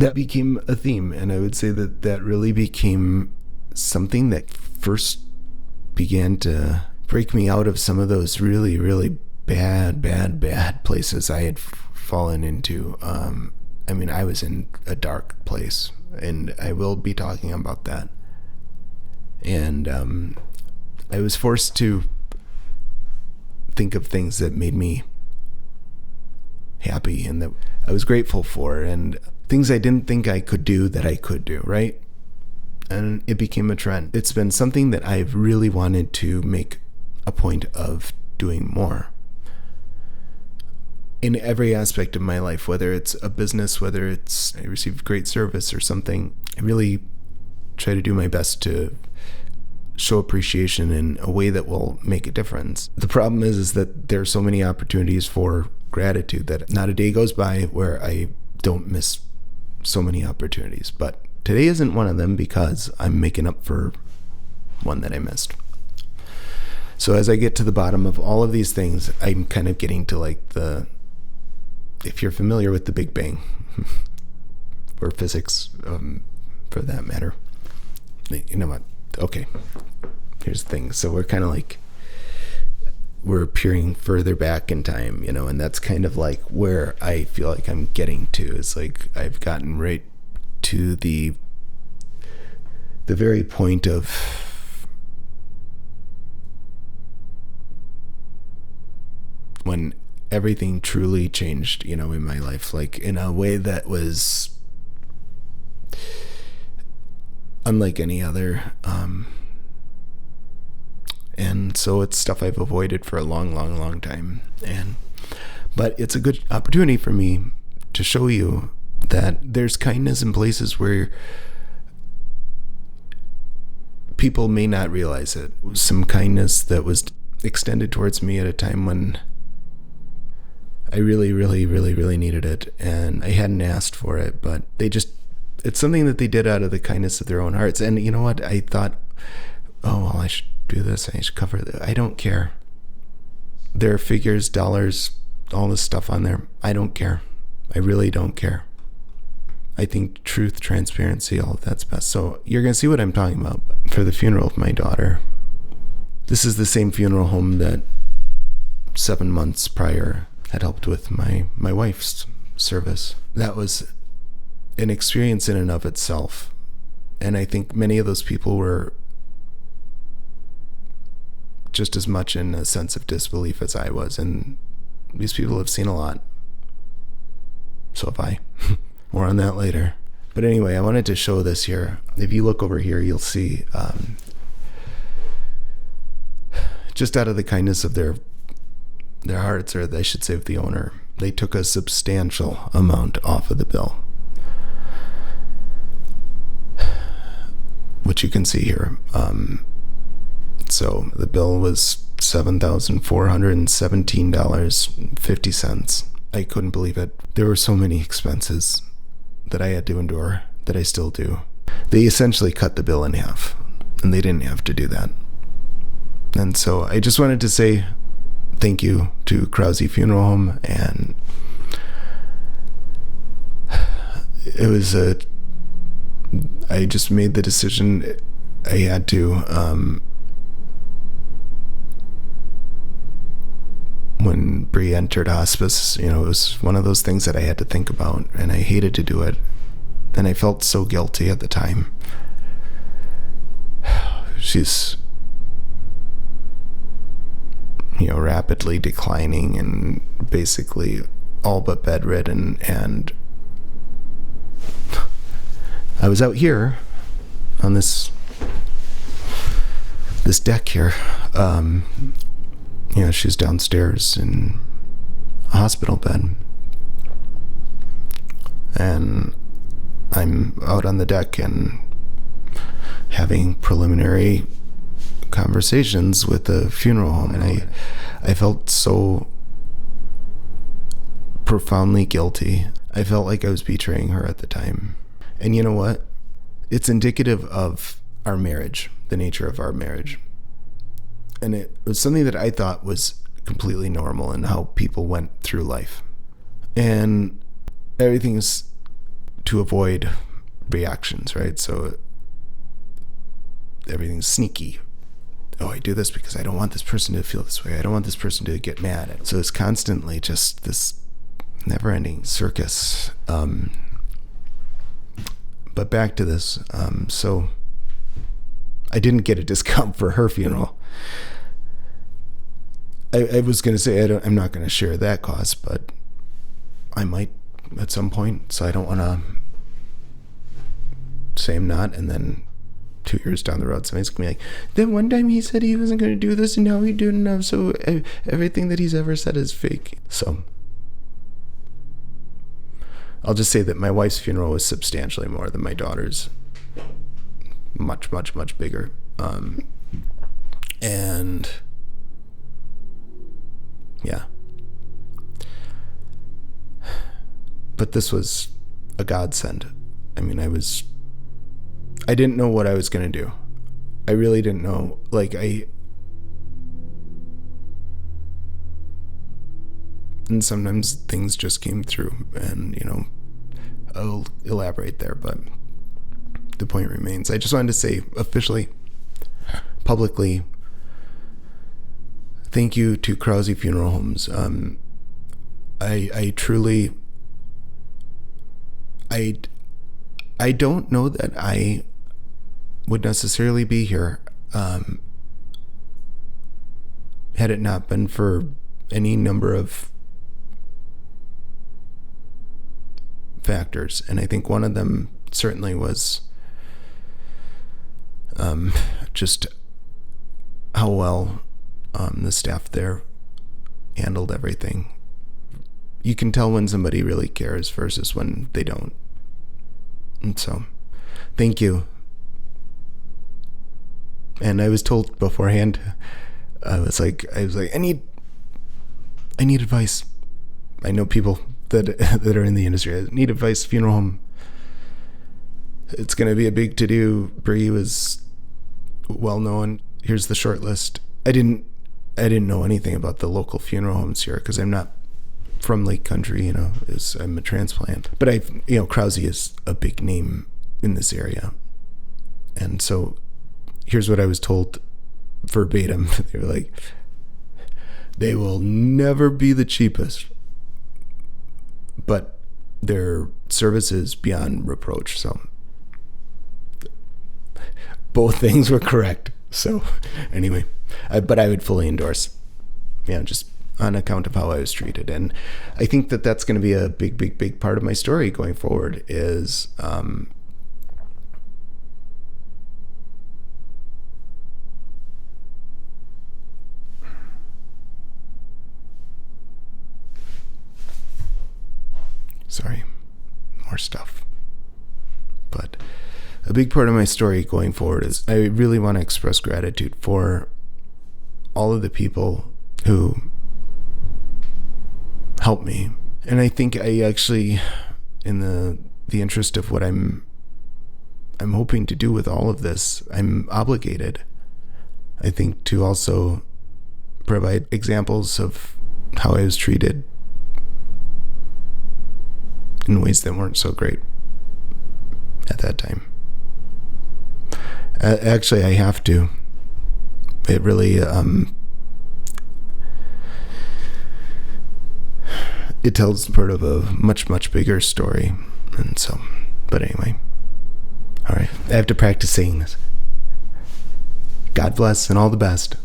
that became a theme. And I would say that that really became something that first began to break me out of some of those really, really bad places I had fallen into. I mean, I was in a dark place, and I will be talking about that. And I was forced to think of things that made me happy and that I was grateful for, and things I didn't think I could do that I could do, right? And it became a trend. It's been something that I've really wanted to make a point of doing more in every aspect of my life, whether it's a business, whether it's I received great service or something. I really try to do my best to show appreciation in a way that will make a difference. The problem is that there are so many opportunities for gratitude that not a day goes by where I don't miss so many opportunities. But today isn't one of them because I'm making up for one that I missed. So as I get to the bottom of all of these things, I'm kind of getting to like if you're familiar with the Big Bang, or physics, for that matter, you know what? Okay, here's the thing. So we're kind of like, we're peering further back in time, and that's kind of like where I feel like I'm getting to. It's like I've gotten right to the very point of when everything truly changed, in my life, like in a way that was unlike any other. And so it's stuff I've avoided for a long time. But it's a good opportunity for me to show you that there's kindness in places where people may not realize it. Some kindness that was extended towards me at a time when I really needed it, and I hadn't asked for it, but it's something that they did out of the kindness of their own hearts. And you know what? I thought, oh, well, I should do this. I should cover that. I don't care. There are figures, dollars, all this stuff on there. I don't care. I really don't care. I think truth, transparency, all of that's best. So you're going to see what I'm talking about. For the funeral of my daughter, this is the same funeral home that 7 months prior had helped with my wife's service. That was an experience in and of itself. And I think many of those people were just as much in a sense of disbelief as I was. And these people have seen a lot. So have I. More on that later. But anyway, I wanted to show this here. If you look over here, you'll see just out of the kindness of their hearts, or I should say of the owner, they took a substantial amount off of the bill, which you can see here. So the bill was $7,417.50. I couldn't believe it. There were so many expenses that I had to endure, that I still do. They essentially cut the bill in half, and they didn't have to do that. And so I just wanted to say thank you to Krause Funeral Home, and it was I just made the decision I had to, when Bree entered hospice, it was one of those things that I had to think about, and I hated to do it, and I felt so guilty at the time. She's rapidly declining and basically all but bedridden, and I was out here on this deck here. She's downstairs in a hospital bed, and I'm out on the deck and having preliminary conversations with the funeral home, and I felt so profoundly guilty. I felt like I was betraying her at the time. And you know what? It's indicative of our marriage, the nature of our marriage. And it was something that I thought was completely normal in how people went through life. And everything's to avoid reactions, right? So everything's sneaky. Oh, I do this because I don't want this person to feel this way. I don't want this person to get mad. So it's constantly just this never-ending circus. But back to this. So I didn't get a discount for her funeral. I was going to say I'm not going to share that cost, but I might at some point. So I don't want to say I'm not, and then 2 years down the road, somebody's going to be like, then one time he said he wasn't going to do this, and now he did enough, so everything that he's ever said is fake. So I'll just say that my wife's funeral was substantially more than my daughter's. Much, much, much bigger. And yeah. But this was a godsend. I mean, I didn't know what I was going to do. I really didn't know. And sometimes things just came through, and, I'll elaborate there, but the point remains. I just wanted to say officially, publicly, thank you to Krause Funeral Homes. I truly, I don't know that I would necessarily be here had it not been for any number of factors. And I think one of them certainly was just how well the staff there handled everything. You can tell when somebody really cares versus when they don't. And so, thank you. And I was told beforehand, I was like, I need advice. I know people that are in the industry. I need advice, funeral home. It's going to be a big to-do. Bree was well known. Here's the short list. I didn't know anything about the local funeral homes here because I'm not from Lake Country, I'm a transplant. But Krause is a big name in this area. And so here's what I was told verbatim. They were like, they will never be the cheapest, but their service is beyond reproach. So both things were correct. So anyway, but I would fully endorse, just on account of how I was treated. And I think that that's going to be a big, big, big part of my story going forward is, sorry, more stuff. But a big part of my story going forward is I really want to express gratitude for all of the people who helped me. And I think I actually, in the interest of what I'm hoping to do with all of this, I'm obligated, I think, to also provide examples of how I was treated in ways that weren't so great at that time. Actually, I have to. It really, it tells part of a much, much bigger story. And so, but anyway. All right. I have to practice saying this. God bless and all the best.